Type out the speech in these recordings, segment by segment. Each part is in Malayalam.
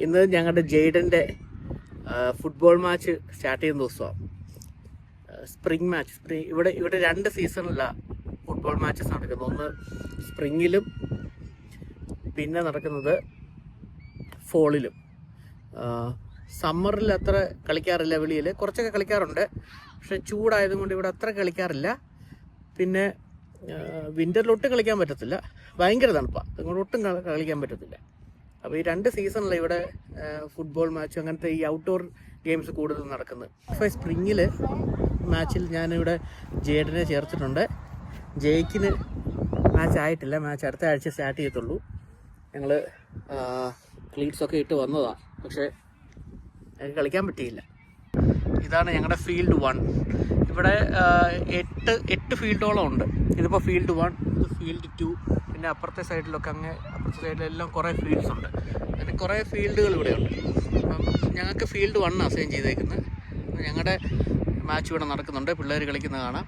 ഇന്ന് ഞങ്ങളുടെ ജെയ്ഡൻ്റെ ഫുട്ബോൾ മാച്ച് സ്റ്റാർട്ട് ചെയ്യുന്ന ദിവസമാണ്. Spring match. ഇവിടെ 2 സീസണിലാണ് ഫുട്ബോൾ മാച്ചസ് നടക്കുന്നത്. ഒന്ന് സ്പ്രിങ്ങിലും പിന്നെ നടക്കുന്നത് ഫോളിലും. സമ്മറിൽ അത്ര കളിക്കാറില്ല, വെളിയിൽ കുറച്ചൊക്കെ കളിക്കാറുണ്ട്, പക്ഷെ ചൂടായതുകൊണ്ട് ഇവിടെ അത്ര കളിക്കാറില്ല. പിന്നെ വിൻ്ററിലൊട്ടും കളിക്കാൻ പറ്റത്തില്ല, ഭയങ്കര തണുപ്പാണ്, അതുകൊണ്ട് ഒട്ടും കളിക്കാൻ പറ്റത്തില്ല. അപ്പോൾ ഈ 2 സീസണിലാണ് ഇവിടെ ഫുട്ബോൾ മാച്ച് അങ്ങനത്തെ ഈ ഔട്ട്ഡോർ ഗെയിംസ് കൂടുതൽ നടക്കുന്നത്. ഇപ്പോൾ സ്പ്രിങ്ങിൽ മാച്ചിൽ ഞാനിവിടെ ജേഡനെ ചേർത്തിട്ടുണ്ട്. ജയിക്കിന് മാച്ച് ആയിട്ടില്ല, മാച്ച് അടുത്ത ആഴ്ച സ്റ്റാർട്ട് ചെയ്യത്തുള്ളൂ. ഞങ്ങൾ ക്ലീറ്റ്സൊക്കെ ഇട്ട് വന്നതാണ്, പക്ഷേ എനിക്ക് കളിക്കാൻ പറ്റിയില്ല. ഇതാണ് ഞങ്ങളുടെ ഫീൽഡ് 1. ഇവിടെ 8 ഫീൽഡോളം ഉണ്ട്. ഇതിപ്പോൾ ഫീൽഡ് 1, ഇത് ഫീൽഡ് 2, പിന്നെ അപ്പുറത്തെ സൈഡിലൊക്കെ അപ്പുറത്തെ സൈഡിലെല്ലാം കുറേ ഫീൽഡ്സ് ഉണ്ട്. അങ്ങനെ കുറേ ഫീൽഡുകൾ ഇവിടെയുണ്ട്. അപ്പം ഞങ്ങൾക്ക് ഫീൽഡ് 1 അസൈൻ ചെയ്തേക്കുന്നത്. ഞങ്ങളുടെ മാച്ച് ഇവിടെ നടക്കുന്നുണ്ട്, പിള്ളേർ കളിക്കുന്നത് കാണാം.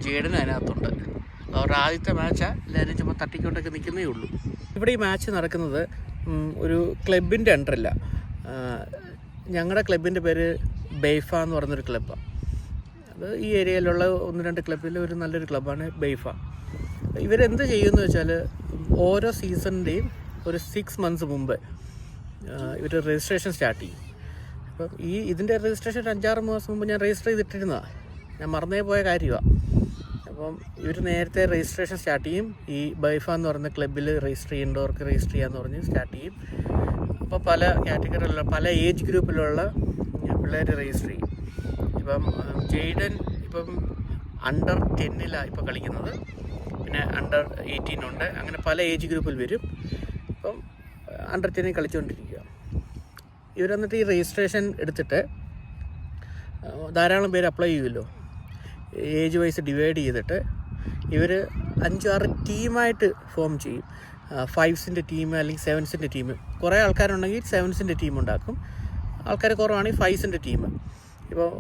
ജേഡന് അതിനകത്തുണ്ട്. അവരുടെ ആദ്യത്തെ മാച്ചാണ്, എല്ലാവരും ചുമ്മാ തട്ടിക്കൊണ്ടൊക്കെ നിൽക്കുന്നേ ഉള്ളൂ. ഇവിടെ ഈ മാച്ച് നടക്കുന്നത് ഒരു ക്ലബിൻ്റെ അണ്ടറില്ല. ഞങ്ങളുടെ ക്ലബിൻ്റെ പേര് ബെയ്ഫ എന്ന് പറഞ്ഞൊരു ക്ലബ്ബാണ്. അത് ഈ ഏരിയയിലുള്ള 1-2 ക്ലബ്ബിൽ ഒരു നല്ലൊരു ക്ലബ്ബാണ് ബെയ്ഫ. ഇവരെന്ത് ചെയ്യുമെന്ന് വെച്ചാൽ ഓരോ സീസണിൻ്റെയും ഒരു 6 മന്ത്സ് മുമ്പ് ഇവർ രജിസ്ട്രേഷൻ സ്റ്റാർട്ട് ചെയ്യും. അപ്പം ഇതിൻ്റെ രജിസ്ട്രേഷൻ 5-6 മാസം മുമ്പ് ഞാൻ രജിസ്റ്റർ ചെയ്തിട്ടിരുന്നതാണ്, ഞാൻ മറന്നേ പോയ കാര്യമാണ്. അപ്പം ഇവർ നേരത്തെ രജിസ്ട്രേഷൻ സ്റ്റാർട്ട് ചെയ്യും. ഈ ബൈഫ എന്ന് പറയുന്ന ക്ലബ്ബിൽ രജിസ്റ്റർ ചെയ്യേണ്ടവർക്ക് രജിസ്റ്റർ ചെയ്യാമെന്ന് പറഞ്ഞ് സ്റ്റാർട്ട് ചെയ്യും. അപ്പോൾ പല കാറ്റഗറിയിലുള്ള പല ഏജ് ഗ്രൂപ്പിലുള്ള പിള്ളേർ രജിസ്റ്റർ ചെയ്യും. ഇപ്പം ജെയ്ഡൻ ഇപ്പം അണ്ടർ 10 ഇപ്പോൾ കളിക്കുന്നത്, പിന്നെ അണ്ടർ 18 ഉണ്ട്. അങ്ങനെ പല ഏജ് ഗ്രൂപ്പിൽ വരും. ഇപ്പം അണ്ടർ 10 കളിച്ചുകൊണ്ടിരിക്കുക. ഇവരെന്നിട്ട് ഈ രജിസ്ട്രേഷൻ എടുത്തിട്ട് ധാരാളം പേര് അപ്ലൈ ചെയ്യുമല്ലോ, ഏജ് വൈസ് ഡിവൈഡ് ചെയ്തിട്ട് ഇവർ 5-6 ടീമായിട്ട് ഫോം ചെയ്യും. 5സിൻ്റെ ടീം അല്ലെങ്കിൽ 7സിൻ്റെ ടീം. കുറേ ആൾക്കാരുണ്ടെങ്കിൽ 7സിൻ്റെ ടീം ഉണ്ടാക്കും, ആൾക്കാർ കുറവാണെങ്കിൽ 5സിൻ്റെ ടീം. ഇപ്പോൾ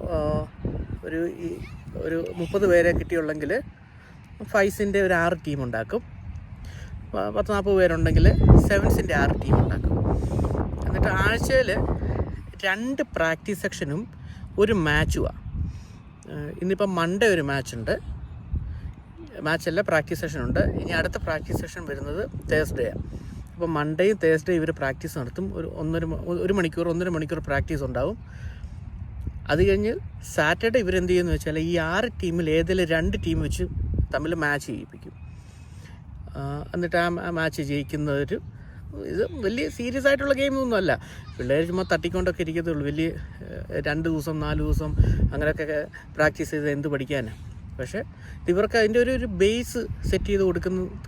ഒരു 30 പേരെ കിട്ടിയുള്ളെങ്കിൽ 5സിൻ്റെ ഒരു 6 ടീം ഉണ്ടാക്കും. 10-40 പേരുണ്ടെങ്കിൽ 7സിൻ്റെ 6 ടീം ഉണ്ടാക്കും. എന്നിട്ട് ആഴ്ചയിൽ 2 പ്രാക്ടീസ് സെക്ഷനും ഒരു മാച്ചുമാണ്. ഇന്നിപ്പം മൺഡേ ഒരു മാച്ചല്ല, പ്രാക്ടീസ് സെഷൻ ഉണ്ട്. ഇനി അടുത്ത പ്രാക്ടീസ് സെഷൻ വരുന്നത് തേഴ്സ്ഡേയാണ്. അപ്പോൾ മൺഡേയും തേഴ്സ്ഡേയും ഇവർ പ്രാക്ടീസ് നടത്തും. ഒരു മണിക്കൂർ 1.5 മണിക്കൂർ പ്രാക്ടീസ് ഉണ്ടാവും. അത് കഴിഞ്ഞ് സാറ്റർഡേ ഇവരെന്ത് ചെയ്യുമെന്ന് വെച്ചാൽ ഈ 6 ടീമിൽ ഏതെങ്കിലും 2 ടീം വെച്ച് തമ്മിൽ മാച്ച് ചെയ്യിപ്പിക്കും. എന്നിട്ട് ആ മാച്ച് ജയിക്കുന്നവർ, ഇത് വലിയ സീരിയസ് ആയിട്ടുള്ള ഗെയിമൊന്നും അല്ല, പിള്ളേർ ചുമ്മാ തട്ടിക്കൊണ്ടൊക്കെ ഇരിക്കത്തുള്ളൂ. വലിയ 2 ദിവസം 4 ദിവസം അങ്ങനെയൊക്കെ പ്രാക്ടീസ് ചെയ്ത് എന്ത് പഠിക്കാനാണ്. പക്ഷേ ഇവർക്ക് അതിൻ്റെ ഒരു ബേസ് സെറ്റ് ചെയ്ത്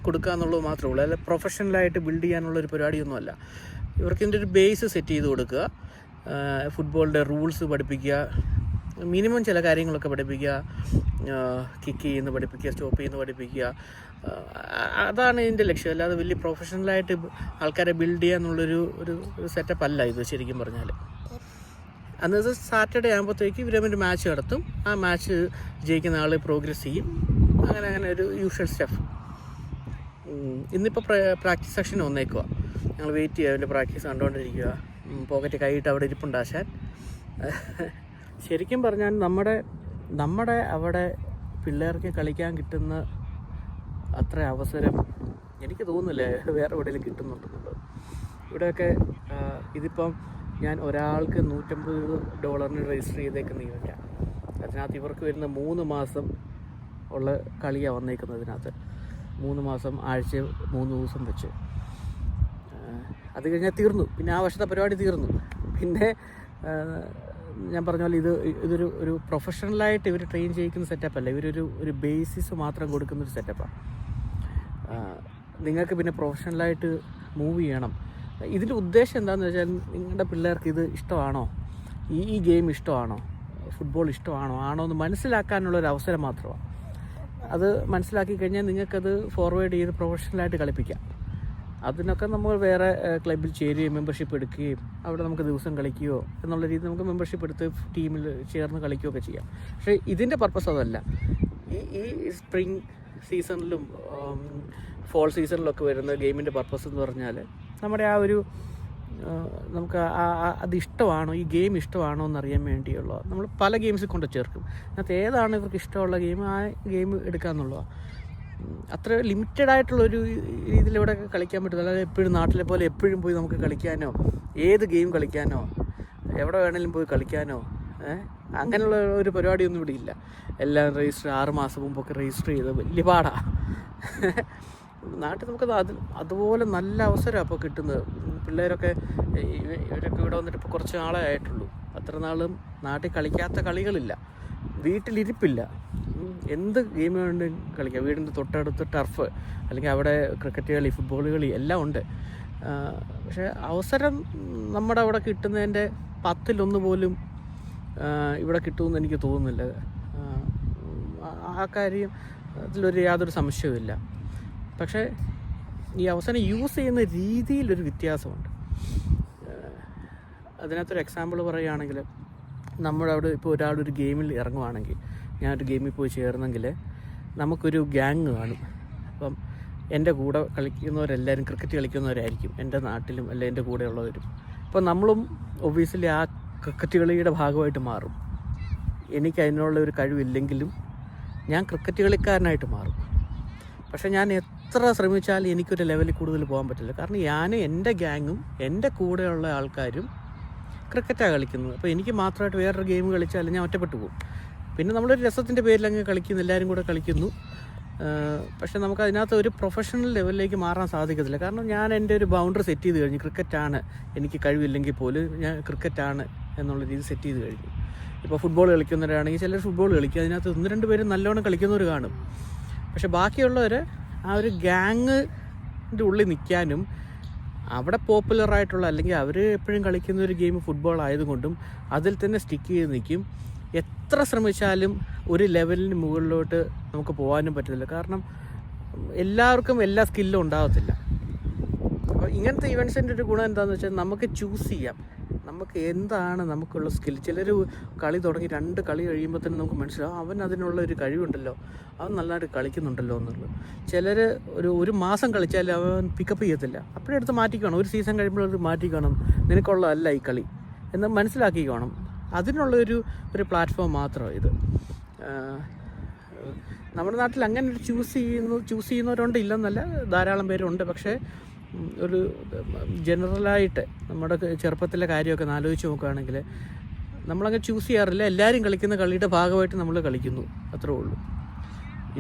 കൊടുക്കുക എന്നുള്ളത് മാത്രമേ ഉള്ളൂ. അല്ല പ്രൊഫഷണലായിട്ട് ബിൽഡ് ചെയ്യാനുള്ളൊരു പരിപാടിയൊന്നുമല്ല. ഇവർക്ക് ഇതിൻ്റെ ഒരു ബേസ് സെറ്റ് ചെയ്ത് കൊടുക്കുക, ഫുട്ബോളിൻ്റെ റൂൾസ് പഠിപ്പിക്കുക, മിനിമം ചില കാര്യങ്ങളൊക്കെ പഠിപ്പിക്കുക, കിക്ക് ചെയ്യുന്ന പഠിപ്പിക്കുക, സ്റ്റോപ്പ് ചെയ്യുന്ന പഠിപ്പിക്കുക. അതാണ് ഇതിൻ്റെ ലക്ഷ്യം. അല്ലാതെ വലിയ പ്രൊഫഷണലായിട്ട് ആൾക്കാരെ ബിൽഡ് ചെയ്യുക എന്നുള്ളൊരു സെറ്റപ്പ് അല്ല ഇത് ശരിക്കും പറഞ്ഞാൽ. അന്നത്തെ സാറ്റർഡേ ആകുമ്പോഴത്തേക്ക് ഇവർ ഒരു മാച്ച് നടത്തും. ആ മാച്ച് ജയിക്കുന്ന ആൾ പ്രോഗ്രസ് ചെയ്യും. അങ്ങനെ ഒരു യൂഷ്വൽ സ്റ്റഫ്. ഇന്നിപ്പോൾ പ്രാക്ടീസ് സെഷൻ വന്നേക്കുക. ഞങ്ങൾ വെയിറ്റ് ചെയ്യുക, അതിൻ്റെ പ്രാക്ടീസ് കണ്ടുകൊണ്ടിരിക്കുക. പോക്കറ്റ് കൈയിട്ട് അവിടെ ഇരിപ്പുണ്ടാശാൻ. ശരിക്കും പറഞ്ഞാൽ നമ്മുടെ അവിടെ പിള്ളേർക്ക് കളിക്കാൻ കിട്ടുന്ന അത്ര അവസരം എനിക്ക് തോന്നുന്നില്ല വേറെ എവിടെയെങ്കിലും കിട്ടുന്നുണ്ടെന്നുള്ളത്. ഇവിടെയൊക്കെ ഇതിപ്പം ഞാൻ ഒരാൾക്ക് $150 രജിസ്റ്റർ ചെയ്തേക്കുന്ന ഇവൻ്റാണ്. അതിനകത്ത് ഇവർക്ക് വരുന്ന 3 മാസം ഉള്ള കളിയാണ് വന്നേക്കുന്നത്. ഇതിനകത്ത് 3 മാസം ആഴ്ച 3 ദിവസം വെച്ച്. അത് കഴിഞ്ഞാൽ തീർന്നു, പിന്നെ ആ വർഷത്തെ പരിപാടി തീർന്നു. പിന്നെ ഞാൻ പറഞ്ഞ പോലെ ഇതൊരു പ്രൊഫഷണലായിട്ട് ഇവർ ട്രെയിൻ ചെയ്യിക്കുന്ന സെറ്റപ്പല്ല. ഇവരൊരു ബേസിസ് മാത്രം കൊടുക്കുന്നൊരു സെറ്റപ്പാണ്. നിങ്ങൾക്ക് പിന്നെ പ്രൊഫഷണലായിട്ട് മൂവ് ചെയ്യണം. ഇതിൻ്റെ ഉദ്ദേശം എന്താണെന്ന് വെച്ചാൽ നിങ്ങളുടെ പിള്ളേർക്ക് ഇത് ഇഷ്ടമാണോ, ഈ ഗെയിം ഇഷ്ടമാണോ, ഫുട്ബോൾ ഇഷ്ടമാണോ എന്ന് മനസ്സിലാക്കാനുള്ളൊരു അവസരം മാത്രമാണ്. അത് മനസ്സിലാക്കി കഴിഞ്ഞാൽ നിങ്ങൾക്കത് ഫോർവേഡ് ചെയ്ത് പ്രൊഫഷണലായിട്ട് കളിപ്പിക്കാം. അതിനൊക്കെ നമ്മൾ വേറെ ക്ലബ്ബിൽ ചേരുകയും മെമ്പർഷിപ്പ് എടുക്കുകയും അവിടെ നമുക്ക് ദിവസം കളിക്കുകയോ എന്നുള്ള രീതിയിൽ നമുക്ക് മെമ്പർഷിപ്പ് എടുത്ത് ടീമിൽ ചേർന്ന് കളിക്കുകയൊക്കെ ചെയ്യാം. പക്ഷേ ഇതിൻ്റെ പർപ്പസ് അതല്ല. ഈ സ്പ്രിംഗ് സീസണിലും ഫോൾ സീസണിലൊക്കെ വരുന്ന ഗെയിമിൻ്റെ പർപ്പസ് എന്ന് പറഞ്ഞാൽ നമ്മുടെ ആ ഒരു നമുക്ക് അത് ഇഷ്ടമാണോ, ഈ ഗെയിം ഇഷ്ടമാണോ എന്നറിയാൻ വേണ്ടിയുള്ള നമ്മൾ പല ഗെയിംസിൽ കൊണ്ട് ചേർക്കും. അതിനകത്ത് ഏതാണ് ഇവർക്ക് ഇഷ്ടമുള്ള ഗെയിം, ആ ഗെയിം എടുക്കാമെന്നുള്ളതാണ്. അത്ര ലിമിറ്റഡ് ആയിട്ടുള്ളൊരു രീതിയിലിവിടെ കളിക്കാൻ പറ്റില്ല. അല്ലാതെ എപ്പോഴും നാട്ടിലെ പോലെ എപ്പോഴും പോയി നമുക്ക് കളിക്കാനോ, ഏത് ഗെയിം കളിക്കാനോ, എവിടെ വേണമെങ്കിലും പോയി കളിക്കാനോ അങ്ങനെയുള്ള ഒരു പരിപാടിയൊന്നും ഇവിടെ ഇല്ല. എല്ലാം രജിസ്റ്റർ 6 മാസം മുമ്പൊക്കെ രജിസ്റ്റർ ചെയ്ത് വലിയ പാടാണ്. നാട്ടിൽ നമുക്കത് അതുപോലെ നല്ല അവസരമാണ് അപ്പോൾ കിട്ടുന്നത്. പിള്ളേരൊക്കെ ഇവരൊക്കെ ഇവിടെ വന്നിട്ട് ഇപ്പോൾ കുറച്ച് നാളേ ആയിട്ടുള്ളൂ. അത്ര നാളും നാട്ടിൽ കളിക്കാത്ത കളികളില്ല, വീട്ടിലിരിപ്പില്ല. എന്ത് ഗെയിം വേണ്ടി കളിക്കാം. വീടിൻ്റെ തൊട്ടടുത്ത് ടർഫ്, അല്ലെങ്കിൽ അവിടെ ക്രിക്കറ്റ് കളി, ഫുട്ബോൾ കളി എല്ലാം ഉണ്ട്. പക്ഷേ അവസരം നമ്മുടെ അവിടെ കിട്ടുന്നതിൻ്റെ 10-1 പോലും ഇവിടെ കിട്ടുമെന്ന് എനിക്ക് തോന്നുന്നില്ല. ആ കാര്യം അതിലൊരു യാതൊരു സംശയവുമില്ല. പക്ഷേ ഈ അവസരം യൂസ് ചെയ്യുന്ന രീതിയിലൊരു വ്യത്യാസമുണ്ട്. അതിനകത്തൊരു എക്സാമ്പിൾ പറയുകയാണെങ്കിൽ, നമ്മുടെ അവിടെ ഇപ്പോൾ ഒരാളൊരു ഗെയിമിൽ ഇറങ്ങുവാണെങ്കിൽ, ഞാനൊരു ഗെയിമിൽ പോയി ചേർന്നെങ്കിൽ നമുക്കൊരു ഗ്യാങ് കാണും. അപ്പം എൻ്റെ കൂടെ കളിക്കുന്നവരെല്ലാവരും ക്രിക്കറ്റ് കളിക്കുന്നവരായിരിക്കും, എൻ്റെ നാട്ടിലും അല്ലെ എൻ്റെ കൂടെയുള്ളവരും. അപ്പോൾ നമ്മളും ഒബ്വിയസ്ലി ആ ക്രിക്കറ്റ് കളിയുടെ ഭാഗമായിട്ട് മാറും. എനിക്ക് അതിനുള്ള ഒരു കഴിവില്ലെങ്കിലും ഞാൻ ക്രിക്കറ്റ് കളിക്കാരനായിട്ട് മാറും. പക്ഷേ ഞാൻ എത്ര ശ്രമിച്ചാലും എനിക്കൊരു ലെവലിൽ കൂടുതൽ പോകാൻ പറ്റില്ല. കാരണം ഞാൻ എൻ്റെ ഗ്യാങ്ങും എൻ്റെ കൂടെയുള്ള ആൾക്കാരും ക്രിക്കറ്റാണ് കളിക്കുന്നത്. അപ്പോൾ എനിക്ക് മാത്രമായിട്ട് വേറൊരു ഗെയിം കളിച്ചാലും ഞാൻ ഒറ്റപ്പെട്ടു പോകും. പിന്നെ നമ്മളൊരു രസത്തിൻ്റെ പേരിൽ അങ്ങ് കളിക്കുന്നു, എല്ലാവരും കൂടെ കളിക്കുന്നു. പക്ഷേ നമുക്ക് അതിനകത്ത് ഒരു പ്രൊഫഷണൽ ലെവലിലേക്ക് മാറാൻ സാധിക്കത്തില്ല. കാരണം ഞാൻ എൻ്റെ ഒരു ബൗണ്ടറി സെറ്റ് ചെയ്ത് കഴിഞ്ഞു. ക്രിക്കറ്റാണ് എനിക്ക് കഴിവില്ലെങ്കിൽ പോലും ഞാൻ ക്രിക്കറ്റാണ് എന്നുള്ള രീതി സെറ്റ് ചെയ്ത് കഴിഞ്ഞു. ഇപ്പോൾ ഫുട്ബോൾ കളിക്കുന്നവരാണെങ്കിൽ ചിലർ ഫുട്ബോൾ കളിക്കും, അതിനകത്ത് 1-2 പേര് നല്ലോണം കളിക്കുന്നവർ കാണും. പക്ഷെ ബാക്കിയുള്ളവർ ആ ഒരു ഗ്യാങ്ങിൻ്റെ ഉള്ളിൽ നിൽക്കാനും അവിടെ പോപ്പുലറായിട്ടുള്ള, അല്ലെങ്കിൽ അവർ എപ്പോഴും കളിക്കുന്ന ഒരു ഗെയിം ഫുട്ബോൾ ആയതുകൊണ്ടും അതിൽ തന്നെ സ്റ്റിക്ക് ചെയ്ത് നിൽക്കും. എത്ര ശ്രമിച്ചാലും ഒരു ലെവലിന് മുകളിലോട്ട് നമുക്ക് പോകാനും പറ്റത്തില്ല. കാരണം എല്ലാവർക്കും എല്ലാ സ്കില്ലും ഉണ്ടാകത്തില്ല. അപ്പോൾ ഇങ്ങനത്തെ ഇവൻസിൻ്റെ ഒരു ഗുണം എന്താണെന്ന് വെച്ചാൽ നമുക്ക് ചൂസ് ചെയ്യാം, നമുക്ക് എന്താണ് നമുക്കുള്ള സ്കിൽ. ചിലർ കളി തുടങ്ങി 2 കളി കഴിയുമ്പോൾ തന്നെ നമുക്ക് മനസ്സിലാവും അവൻ അതിനുള്ള ഒരു കഴിവുണ്ടല്ലോ, അവൻ നല്ലതായിട്ട് കളിക്കുന്നുണ്ടല്ലോ എന്നുള്ളത്. ചിലർ ഒരു മാസം കളിച്ചാൽ അവൻ പിക്കപ്പ് ചെയ്യത്തില്ല, അപ്പോഴേ എടുത്ത് മാറ്റിക്കണം. ഒരു സീസൺ കഴിയുമ്പോൾ മാറ്റിക്കണം, നിനക്കുള്ളതല്ല ഈ കളി എന്ന് മനസ്സിലാക്കിക്കണം. അതിനുള്ളൊരു പ്ലാറ്റ്ഫോം മാത്രമാണ് ഇത്. നമ്മുടെ നാട്ടിൽ അങ്ങനെ ഒരു ചൂസ് ചെയ്യുന്നവരുണ്ട്, ഇല്ലെന്നല്ല, ധാരാളം പേരുണ്ട്. പക്ഷേ ഒരു ജനറലായിട്ട് നമ്മുടെ ചെറുപ്പത്തിലെ കാര്യമൊക്കെ ആലോചിച്ച് നോക്കുകയാണെങ്കിൽ നമ്മളങ്ങനെ ചൂസ് ചെയ്യാറില്ല. എല്ലാവരും കളിക്കുന്ന കളിയുടെ ഭാഗമായിട്ട് നമ്മൾ കളിക്കുന്നു, അത്രേ ഉള്ളൂ.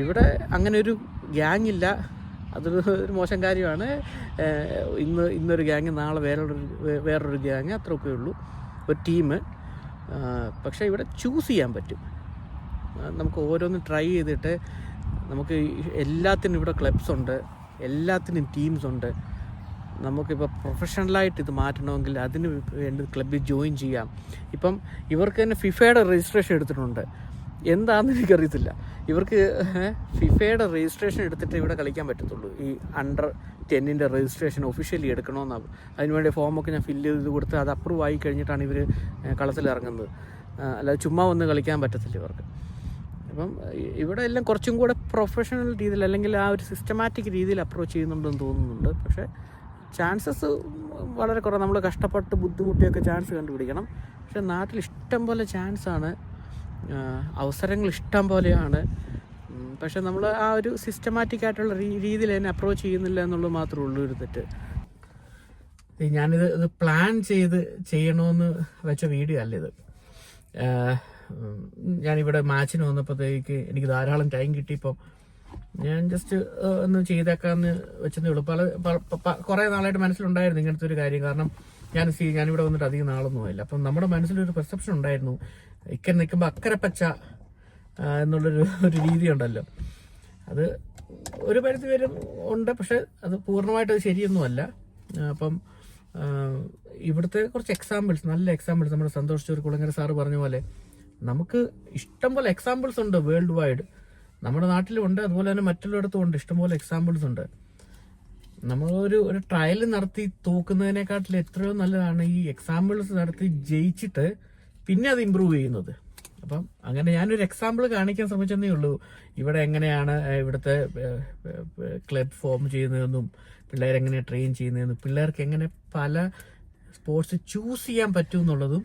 ഇവിടെ അങ്ങനെ ഒരു ഗ്യാങ് ഇല്ല. അതൊരു മോശം കാര്യമാണ്. ഇന്നൊരു ഗ്യാങ്, നാളെ വേറൊരു ഗ്യാങ്, അത്രയൊക്കെ ഉള്ളൂ, ഒരു ടീം. പക്ഷേ ഇവിടെ ചൂസ് ചെയ്യാൻ പറ്റും. നമുക്ക് ഓരോന്ന് ട്രൈ ചെയ്തിട്ട് നമുക്ക് എല്ലാത്തിനും ഇവിടെ ക്ലബ്സ് ഉണ്ട്, എല്ലാത്തിനും ടീംസ് ഉണ്ട്. നമുക്കിപ്പോൾ പ്രൊഫഷണലായിട്ട് ഇത് മാറ്റണമെങ്കിൽ അതിന് വേണ്ടി ക്ലബ്ബിൽ ജോയിൻ ചെയ്യാം. ഇപ്പം ഇവർക്ക് തന്നെ ഫിഫയുടെ രജിസ്ട്രേഷൻ എടുത്തിട്ടുണ്ട്. എന്താണെന്ന് എനിക്കറിയത്തില്ല. ഇവർക്ക് ഫിഫയുടെ രജിസ്ട്രേഷൻ എടുത്തിട്ട് ഇവിടെ കളിക്കാൻ പറ്റത്തുള്ളൂ. ഈ Under-10 രജിസ്ട്രേഷൻ ഒഫീഷ്യലി എടുക്കണമെന്നാണ്. അതിനുവേണ്ടി ഫോമൊക്കെ ഞാൻ ഫില്ല് ചെയ്ത് കൊടുത്ത് അത് അപ്രൂവ് ആയി കഴിഞ്ഞിട്ടാണ് ഇവർ കളത്തിലിറങ്ങുന്നത്. അല്ലാതെ ചുമ്മാ വന്ന് കളിക്കാൻ പറ്റത്തില്ല ഇവർക്ക്. അപ്പം ഇവിടെ എല്ലാം കുറച്ചും കൂടെ പ്രൊഫഷണൽ രീതിയിൽ, അല്ലെങ്കിൽ ആ ഒരു സിസ്റ്റമാറ്റിക് രീതിയിൽ അപ്രോച്ച് ചെയ്യുന്നുണ്ടെന്ന് തോന്നുന്നുണ്ട്. പക്ഷേ ചാൻസസ് വളരെ കുറവ്. നമ്മൾ കഷ്ടപ്പെട്ട് ബുദ്ധിമുട്ടിയൊക്കെ ചാൻസ് കണ്ടുപിടിക്കണം. പക്ഷേ നാട്ടിൽ ഇഷ്ടം പോലെ ചാൻസാണ്, അവസരങ്ങൾ ഇഷ്ടം പോലെയാണ്. പക്ഷെ നമ്മൾ ആ ഒരു സിസ്റ്റമാറ്റിക് ആയിട്ടുള്ള രീതിയിൽ തന്നെ അപ്രോച്ച് ചെയ്യുന്നില്ല എന്നുള്ളത് മാത്രമേ ഉള്ളൂ ഒരു തെറ്റ്. ഞാനിത് പ്ലാൻ ചെയ്യണമെന്ന് വെച്ച വീഡിയോ അല്ല ഇത്. ഞാനിവിടെ മാച്ചിന് വന്നപ്പോഴത്തേക്ക് എനിക്ക് ധാരാളം ടൈം കിട്ടിയപ്പോൾ ഞാൻ ജസ്റ്റ് ഒന്ന് ചെയ്തേക്കാമെന്ന് വെച്ചതേ ഉള്ളൂ. കുറേ നാളായിട്ട് മനസ്സിലുണ്ടായിരുന്നു ഇങ്ങനത്തെ ഒരു കാര്യം. കാരണം ഞാനിവിടെ വന്നിട്ട് അധികം നാളൊന്നും ആയില്ല. അപ്പം നമ്മുടെ മനസ്സിലൊരു പെർസെപ്ഷൻ ഉണ്ടായിരുന്നു, ഇക്കരെ നിൽക്കുമ്പോൾ അക്കരെ പച്ച എന്നുള്ളൊരു രീതി ഉണ്ടല്ലോ. അത് ഒരു പരിധി വരെ ഉണ്ട്, പക്ഷെ അത് പൂർണ്ണമായിട്ട് അത് ശരിയൊന്നുമല്ല. അപ്പം ഇവിടുത്തെ കുറച്ച് എക്സാമ്പിൾസ്, നല്ല എക്സാമ്പിൾസ്, നമ്മുടെ സന്തോഷ് കുളങ്ങര സാറ് പറഞ്ഞ പോലെ നമുക്ക് ഇഷ്ടംപോലെ എക്സാമ്പിൾസ് ഉണ്ട് വേൾഡ് വൈഡ്. നമ്മുടെ നാട്ടിലുണ്ട്, അതുപോലെ തന്നെ മറ്റുള്ളിടത്തും ഉണ്ട്, ഇഷ്ടംപോലെ എക്സാമ്പിൾസ് ഉണ്ട്. നമ്മളൊരു ട്രയൽ നടത്തി തോക്കുന്നതിനെക്കാട്ടിൽ എത്രയോ നല്ലതാണ് ഈ എക്സാമ്പിൾസ് നടത്തി ജയിച്ചിട്ട് പിന്നെ അത് ഇമ്പ്രൂവ് ചെയ്യുന്നത്. അപ്പം അങ്ങനെ ഞാനൊരു എക്സാമ്പിൾ കാണിക്കാൻ ശ്രമിച്ചതേ ഉള്ളൂ. ഇവിടെ എങ്ങനെയാണ് ഇവിടുത്തെ ക്ലബ് ഫോം ചെയ്യുന്നതെന്നും പിള്ളേരെങ്ങനെ ട്രെയിൻ ചെയ്യുന്നതെന്നും പിള്ളേർക്ക് എങ്ങനെ പല സ്പോർട്സ് ചൂസ് ചെയ്യാൻ പറ്റും എന്നുള്ളതും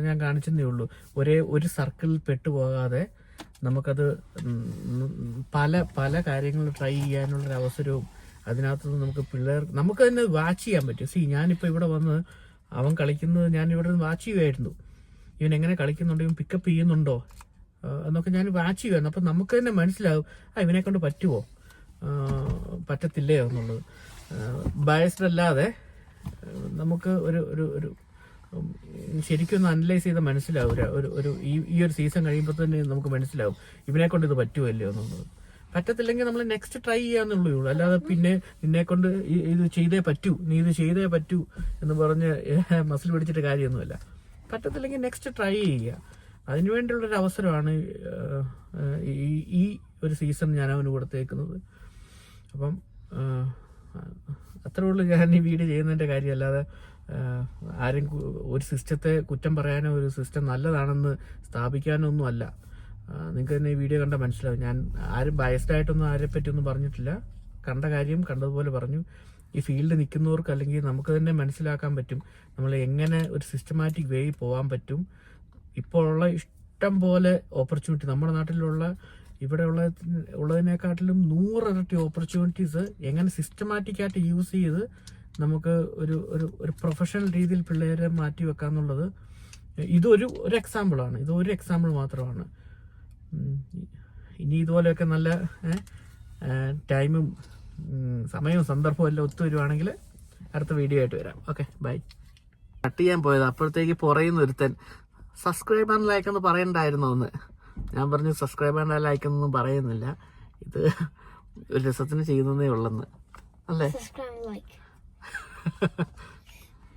ഞാൻ കാണിച്ചതേ ഉള്ളൂ. ഒരു സർക്കിളിൽ പെട്ടുപോകാതെ നമുക്കത് പല പല കാര്യങ്ങൾ ട്രൈ ചെയ്യാനുള്ളൊരു അവസരവും അതിനകത്തുനിന്ന് നമുക്ക് തന്നെ വാച്ച് ചെയ്യാൻ പറ്റും. ഞാനിപ്പോൾ ഇവിടെ വന്ന് അവൻ കളിക്കുന്നത് ഞാൻ ഇവിടെ നിന്ന് വാച്ച് ചെയ്യുമായിരുന്നു. ഇവൻ എങ്ങനെ കളിക്കുന്നുണ്ടോ, ഇവൻ പിക്കപ്പ് ചെയ്യുന്നുണ്ടോ എന്നൊക്കെ ഞാൻ വാച്ച് ചെയ്യുമായിരുന്നു. അപ്പം നമുക്ക് തന്നെ മനസ്സിലാവും ഇവനെ കൊണ്ട് പറ്റുമോ പറ്റത്തില്ലയോ എന്നുള്ളത്. ബയസ്ഡ് അല്ലാതെ നമുക്ക് ഒരു ശരിക്കും ഒന്ന് അനലൈസ് ചെയ്ത് മനസ്സിലാവും. ഈ ഒരു സീസൺ കഴിയുമ്പോൾ തന്നെ നമുക്ക് മനസ്സിലാവും ഇവനെ കൊണ്ട് ഇത് പറ്റുമല്ലോ എന്നുള്ളത്. പറ്റത്തില്ലെങ്കിൽ നമ്മൾ നെക്സ്റ്റ് ട്രൈ ചെയ്യാന്നുള്ളൂ. അല്ലാതെ പിന്നെ നിന്നെ കൊണ്ട് ഇത് ചെയ്തേ പറ്റൂ, നീ ഇത് ചെയ്തേ പറ്റൂ എന്ന് പറഞ്ഞ് മസിൽ പിടിച്ചിട്ട് കാര്യമൊന്നുമില്ല. പറ്റത്തില്ലെങ്കിൽ നെക്സ്റ്റ് ട്രൈ ചെയ്യുക. അതിനുവേണ്ടിയുള്ളൊരു അവസരമാണ് ഈ ഒരു സീസൺ ഞാൻ അവന് കൊടുത്തേക്കുന്നത്. അപ്പം അത്രേ ഉള്ളൂ ഞാൻ ഈ വീഡിയോ ചെയ്യുന്നതിൻ്റെ കാര്യം. അല്ലാതെ ആരും ഒരു സിസ്റ്റത്തെ കുറ്റം പറയാനോ ഒരു സിസ്റ്റം നല്ലതാണെന്ന് സ്ഥാപിക്കാനോ ഒന്നും അല്ല. നിങ്ങൾക്ക് തന്നെ ഈ വീഡിയോ കണ്ടാൽ മനസ്സിലാവും. ഞാൻ ആരും ബയസ്ഡ് ആയിട്ടൊന്നും ആരെ പറ്റിയൊന്നും പറഞ്ഞിട്ടില്ല. കണ്ട കാര്യം കണ്ടതുപോലെ പറഞ്ഞു. ഈ ഫീൽഡ് നിൽക്കുന്നവർക്ക് അല്ലെങ്കിൽ നമുക്ക് തന്നെ മനസ്സിലാക്കാൻ പറ്റും നമ്മൾ എങ്ങനെ ഒരു സിസ്റ്റമാറ്റിക് വേയിൽ പോകാൻ പറ്റും. ഇപ്പോൾ ഉള്ള ഇഷ്ടം പോലെ ഓപ്പർച്യൂണിറ്റി നമ്മുടെ നാട്ടിലുള്ള ഇവിടെ ഉള്ളതിനെക്കാട്ടിലും 100 ഇരട്ടി ഓപ്പർച്യൂണിറ്റീസ് എങ്ങനെ സിസ്റ്റമാറ്റിക്കായിട്ട് യൂസ് ചെയ്ത് നമുക്ക് ഒരു പ്രൊഫഷണൽ രീതിയിൽ പിള്ളേരെ മാറ്റി വെക്കാന്നുള്ളത് ഇതൊരു എക്സാമ്പിളാണ്. ഇതൊരു എക്സാമ്പിൾ മാത്രമാണ്. ഇനി ഇതുപോലെയൊക്കെ നല്ല ടൈമും സമയവും സന്ദർഭവും എല്ലാം ഒത്തുവരുവാണെങ്കിൽ അടുത്ത വീഡിയോ ആയിട്ട് വരാം. Okay, by. കട്ട് ചെയ്യാൻ പോയത് അപ്പോഴത്തേക്ക് പുറയുന്ന ഒരുത്തൻ സബ്സ്ക്രൈബ് ആൻഡ് ലൈക്ക് എന്ന് പറയണ്ടായിരുന്നു എന്ന് ഞാൻ പറഞ്ഞു. സബ്സ്ക്രൈബ് ആൻഡ് ലൈക്ക് എന്നൊന്നും പറയുന്നില്ല, ഇത് ഒരു രസത്തിന് ചെയ്യുന്നതേ ഉള്ളെന്ന് അല്ലേ?